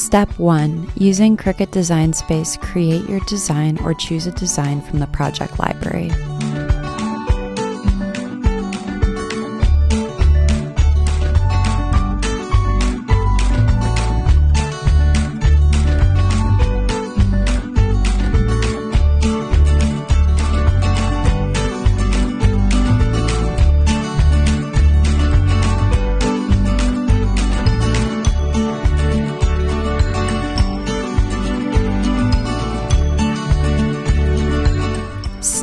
Step 1. Using Cricut Design Space, create your design or choose a design from the project library.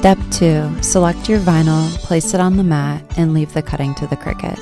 Step 2. Select your vinyl, place it on the mat, and leave the cutting to the Cricut.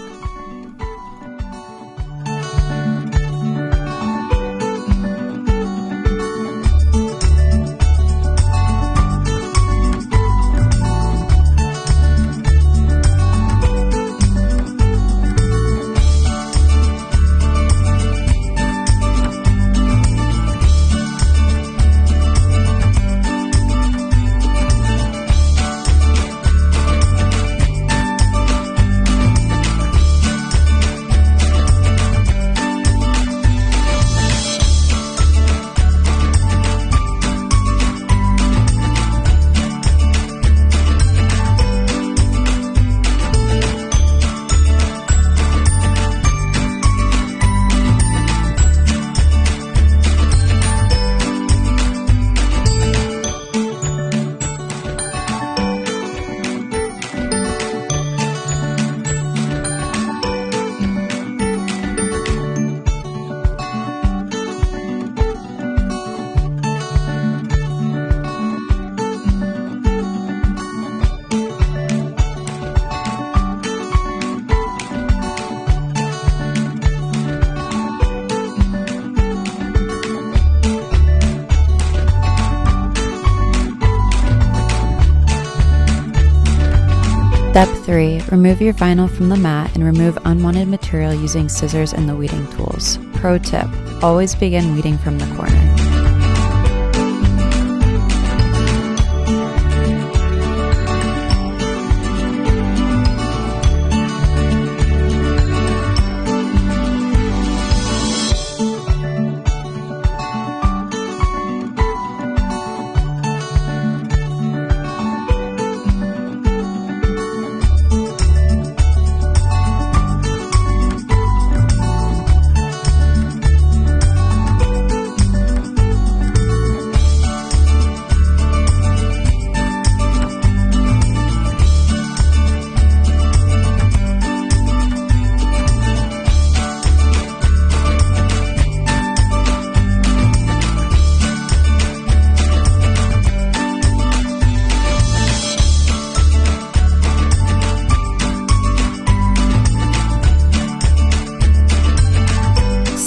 Step 3. Remove your vinyl from the mat and remove unwanted material using scissors and the weeding tools. Pro tip: always begin weeding from the corner.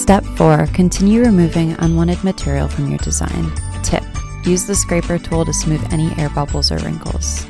Step 4. Continue removing unwanted material from your design. Tip: use the scraper tool to smooth any air bubbles or wrinkles.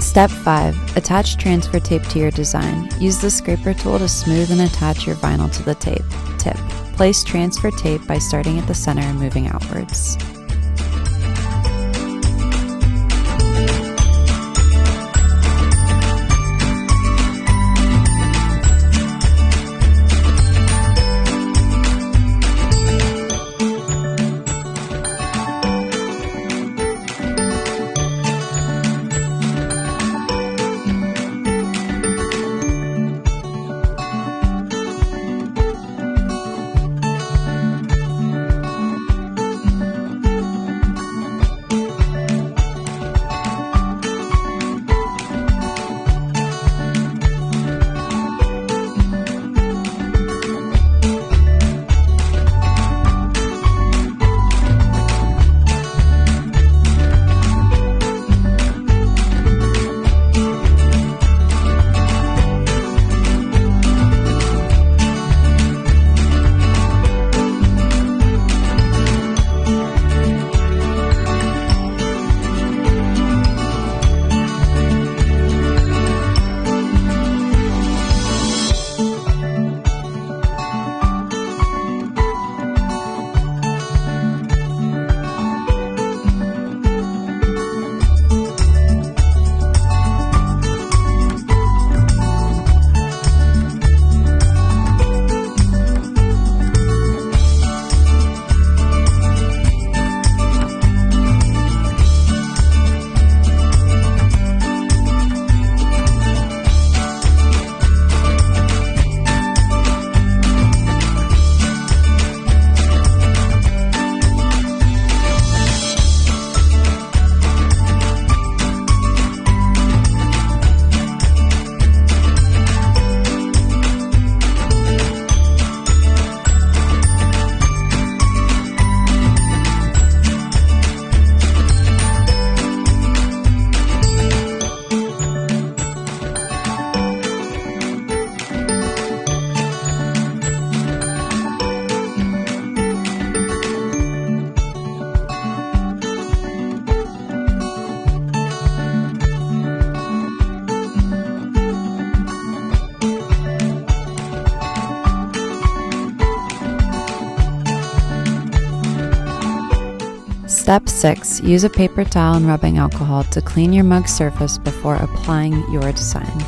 Step 5. Attach transfer tape to your design. Use the scraper tool to smooth and attach your vinyl to the tape. Tip: Place transfer tape by starting at the center and moving outwards. Step 6. Use a paper towel and rubbing alcohol to clean your mug surface before applying your design.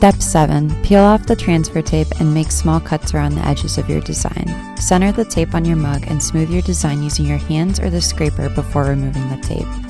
Step 7. Peel off the transfer tape and make small cuts around the edges of your design. Center the tape on your mug and smooth your design using your hands or the scraper before removing the tape.